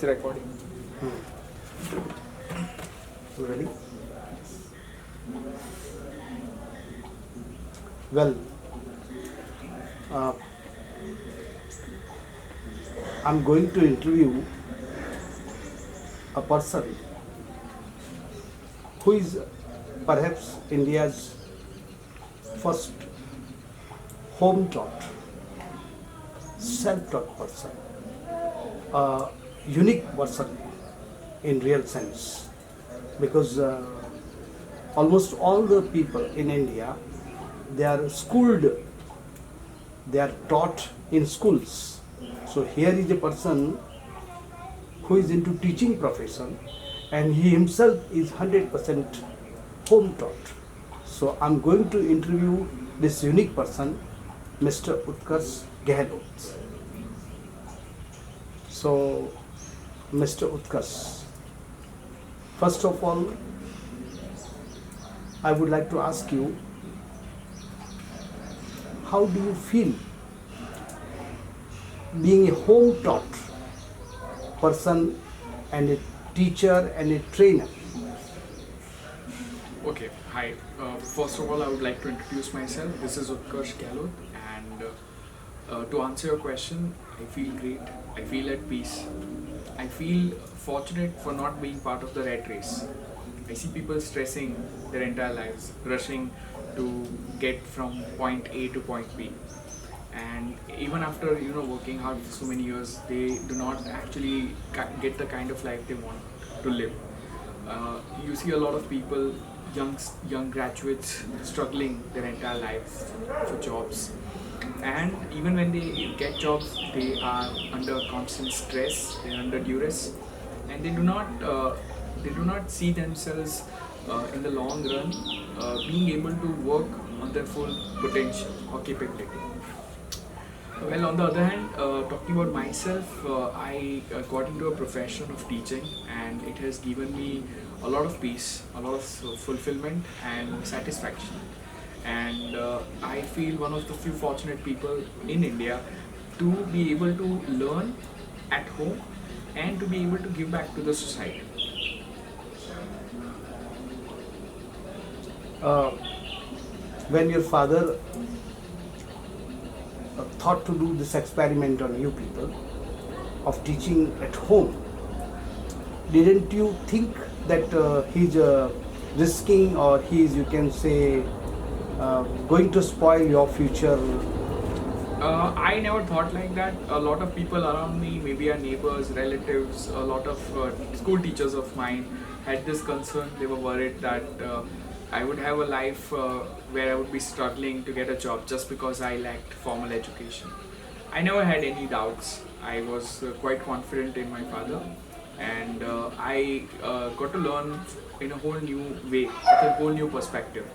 It's recording. Ready? Well, uh, I'm going to interview a person who is perhaps India's first home-taught, self-taught person, a unique person in real sense, because almost all the people in India, they are schooled, they are taught in schools. So here is a person who is into teaching profession, and he himself is 100% home taught. So I'm going to interview this unique person, Mr. Utkarsh Gahlot. So, Mr. Utkarsh, first of all, I would like to ask you, how do you feel being a home taught person and a teacher and a trainer? Okay, hi. First of all, I would like to introduce myself. This is Utkarsh Gahlot, and to answer your question, I feel great. I feel at peace. I feel fortunate for not being part of the rat race. I see people stressing their entire lives, rushing to get from point A to point B. And even after working hard for so many years, they do not actually get the kind of life they want to live. You see a lot of people, young graduates, struggling their entire lives for jobs, and even when they get jobs, they are under constant stress, they are under duress, and they do not see themselves in the long run being able to work on their full potential or capability. Well, on the other hand, talking about myself, I got into a profession of teaching, and it has given me a lot of peace, a lot of fulfillment and satisfaction. And I feel one of the few fortunate people in India to be able to learn at home and to be able to give back to the society. When your father thought to do this experiment on you people of teaching at home, didn't you think that he's risking, or he's, you can say, going to spoil your future? I never thought like that. A lot of people around me, maybe our neighbors, relatives, a lot of school teachers of mine had this concern. They were worried that I would have a life where I would be struggling to get a job just because I lacked formal education. I never had any doubts. I was quite confident in my father, and I got to learn in a whole new way, with a whole new perspective.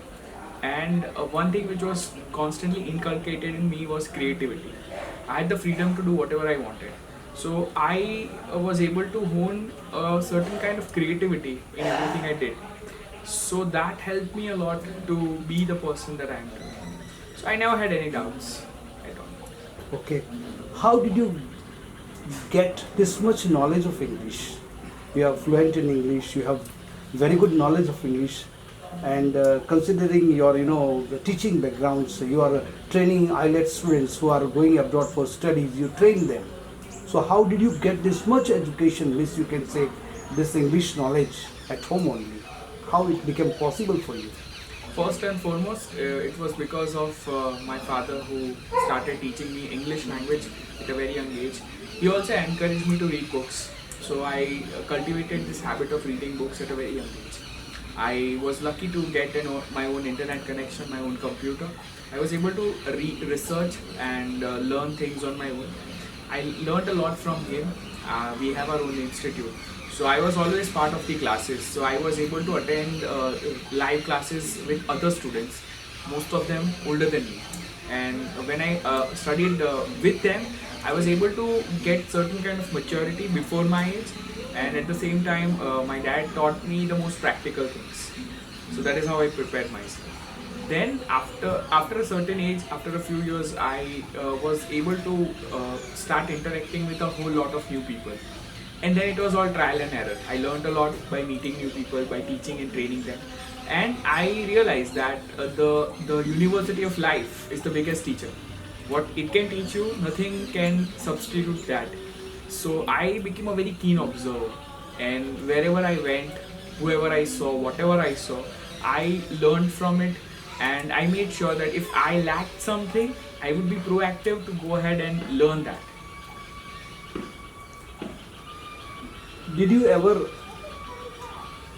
And one thing which was constantly inculcated in me was creativity. I had the freedom to do whatever I wanted. So I was able to hone a certain kind of creativity in everything I did. So that helped me a lot to be the person that I am today. So I never had any doubts at all. Okay. How did you get this much knowledge of English? You are fluent in English, you have very good knowledge of English, and considering your the teaching backgrounds, you are training IELTS students who are going abroad for studies, you train them. So how did you get this much education, means you can say this English knowledge at home only? How it became possible for you? First and foremost, it was because of my father, who started teaching me English language at a very young age. He also encouraged me to read books. So I cultivated this habit of reading books at a very young age. I was lucky to get my own internet connection, my own computer. I was able to research and learn things on my own. I learned a lot from him. We have our own institute. So I was always part of the classes. So I was able to attend live classes with other students, most of them older than me. And when I studied with them, I was able to get certain kind of maturity before my age, and at the same time my dad taught me the most practical things. So that is how I prepared myself. Then after a certain age, after a few years, I was able to start interacting with a whole lot of new people. and then it was all trial and error. I learned a lot by meeting new people, by teaching and training them, and I realized that the university of life is the biggest teacher. What it can teach you, nothing can substitute that. So I became a very keen observer, and wherever I went, whoever I saw, whatever I saw, I learned from it, and I made sure that if I lacked something, I would be proactive to go ahead and learn that. Did you ever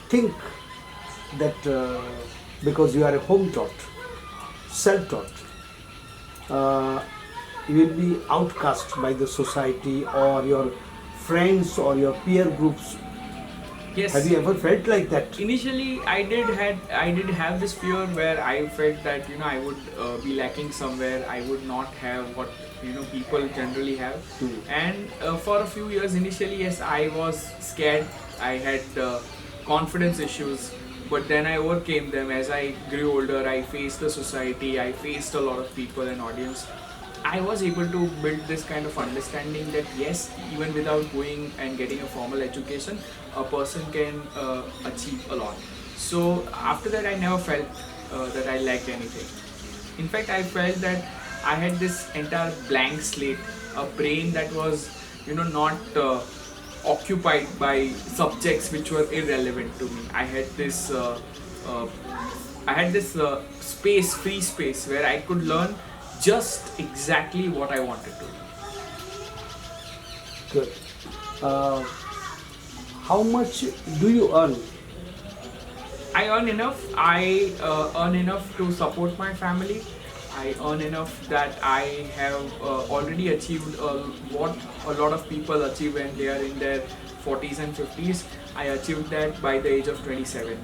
think that because you are a home taught, self taught, you will be outcast by the society or your friends or your peer groups? Yes. Have you ever felt like that? Initially, I did have this fear where I felt that I would be lacking somewhere. I would not have what people generally have. And for a few years initially, yes, I was scared. I had confidence issues, but then I overcame them. As I grew older, I faced the society. I faced a lot of people and audience. I was able to build this kind of understanding that yes, even without going and getting a formal education, a person can achieve a lot. So after that, I never felt that I lacked anything. In fact, I felt that I had this entire blank slate, a brain that was, not occupied by subjects which were irrelevant to me. Uh, I had this space, free space, where I could learn just exactly what I wanted to. Good. Uh, how much do you earn? I earn enough. I earn enough to support my family. I earn enough that I have already achieved what a lot of people achieve when they are in their 40s and 50s. I achieved that by the age of 27.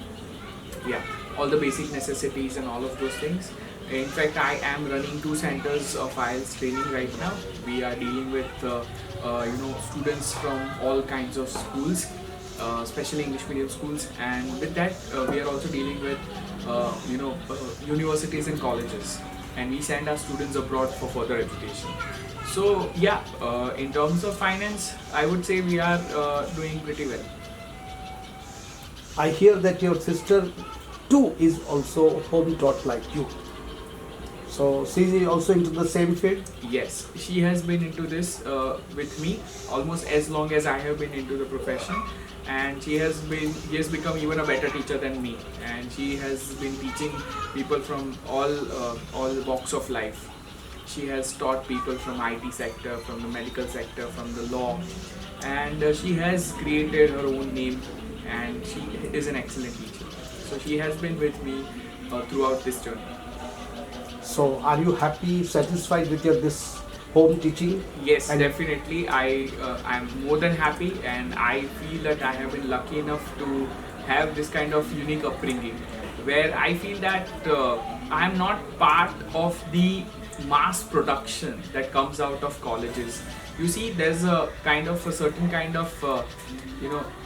Yeah, all the basic necessities and all of those things. In fact, I am running 2 centers of IELTS training right now. We are dealing with students from all kinds of schools, especially English medium schools, and with that we are also dealing with universities and colleges, and we send our students abroad for further education. So yeah, in terms of finance, I would say we are doing pretty well. I hear that your sister too is also home taught like you. So she is also into the same field? Yes, she has been into this with me almost as long as I have been into the profession, and she has become even a better teacher than me, and she has been teaching people from all walks of life. She has taught people from IT sector, from the medical sector, from the law, and she has created her own name, and she is an excellent teacher. So she has been with me throughout this journey. So are you happy, satisfied with your this home teaching? Yes, And definitely. I'm more than happy, and I feel that I have been lucky enough to have this kind of unique upbringing, where I feel that I'm not part of the mass production that comes out of colleges. You see, there's a certain kind of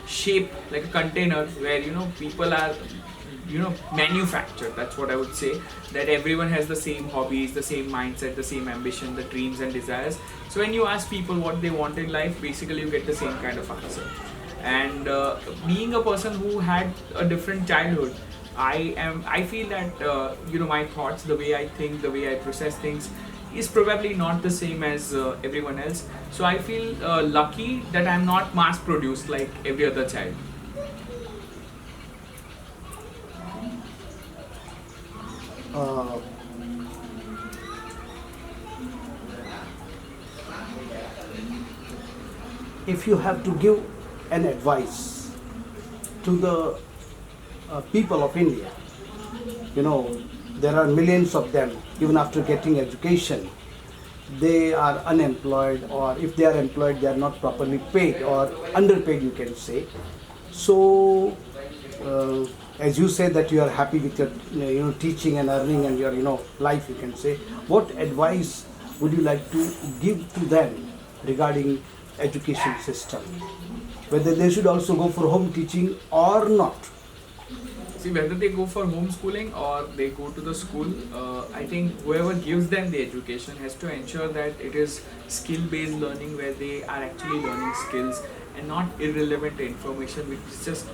shape, like a container, where people are manufactured. That's what I would say, that everyone has the same hobbies, the same mindset, the same ambition, the dreams and desires. So when you ask people what they want in life, basically you get the same kind of answer. And being a person who had a different childhood, I feel that my thoughts, the way I think, the way I process things is probably not the same as everyone else. So I feel lucky that I'm not mass produced like every other child. uh, if you have to give an advice to the people of India, there are millions of them, even after getting education, they are unemployed, or if they are employed, they are not properly paid or underpaid, you can say. So, as you say that you are happy with your teaching and earning and your life, you can say, what advice would you like to give to them regarding education system, whether they should also go for home teaching or not? See, whether they go for homeschooling or they go to the school, I think whoever gives them the education has to ensure that it is skill-based learning where they are actually learning skills and not irrelevant information which is just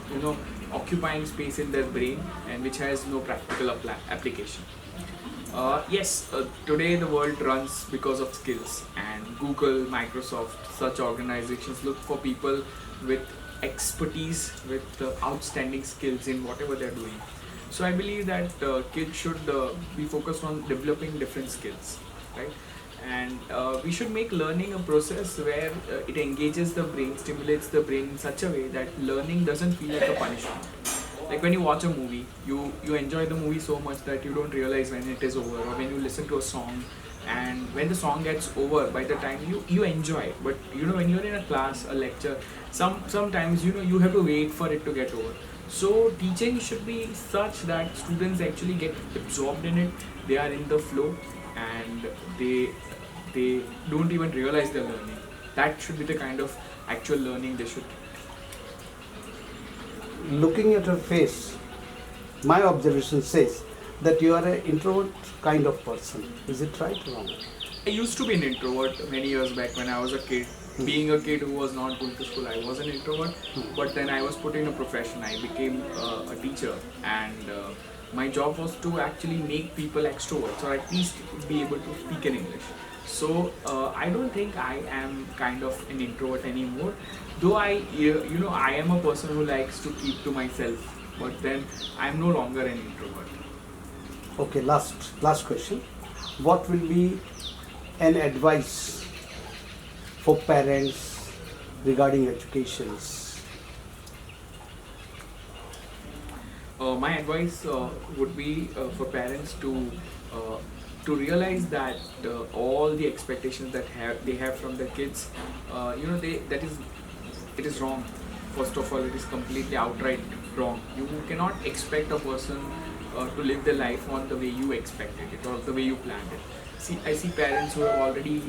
occupying space in their brain and which has no practical application. Yes, today the world runs because of skills, and Google, Microsoft, such organizations look for people with expertise, with outstanding skills in whatever they're doing. So I believe that kids should be focused on developing different skills, right? And we should make learning a process where it engages the brain, stimulates the brain in such a way that learning doesn't feel like a punishment. Like when you watch a movie, you enjoy the movie so much that you don't realize when it is over, or when you listen to a song and when the song gets over, by the time you enjoy it. But when you're in a class, a lecture, sometimes you have to wait for it to get over. So teaching should be such that students actually get absorbed in it, they are in the flow, and they don't even realize they're learning. That should be the kind of actual learning they should. Looking at her face, my observation says that you are an introvert kind of person. Is it right or wrong? I used to be an introvert many years back when I was a kid. Being a kid who was not going to school, I was an introvert. But then I was put in a profession. I became a teacher, and my job was to actually make people extroverts, or at least be able to speak in English. So I don't think I am kind of an introvert anymore. Though I am a person who likes to keep to myself. But then I am no longer an introvert. Okay, last question. What will be an advice for parents regarding educations? My advice would be for parents to realize that all the expectations that they have from their kids, it is wrong. First of all, it is completely outright wrong. You cannot expect a person to live their life on the way you expected it or the way you planned it. I see parents who have already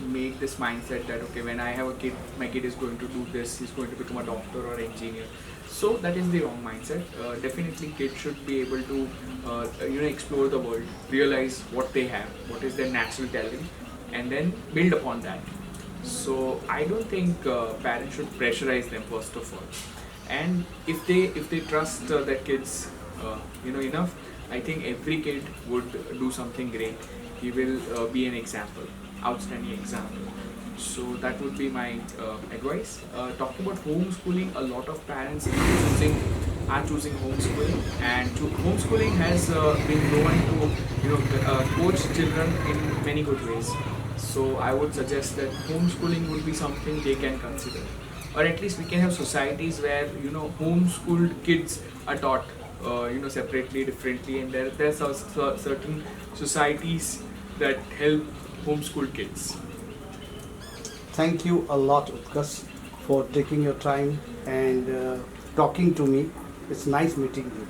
made this mindset that okay, when I have a kid, my kid is going to do this, he's going to become a doctor or engineer. So that is the wrong mindset. Definitely kids should be able to explore the world, realize what they have, what is their natural talent, and then build upon that. So I don't think parents should pressurize them first of all. And if they trust their kids enough, I think every kid would do something great. He will be an example, outstanding example. So that would be my advice. Talking about homeschooling, a lot of parents are choosing homeschooling, and homeschooling has been known to coach children in many good ways. So I would suggest that homeschooling would be something they can consider, or at least we can have societies where homeschooled kids are taught separately, differently, and there's certain societies that help homeschool kids. Thank you a lot, Utkarsh, for taking your time and talking to me. It's nice meeting you.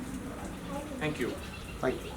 Thank you. Thank you.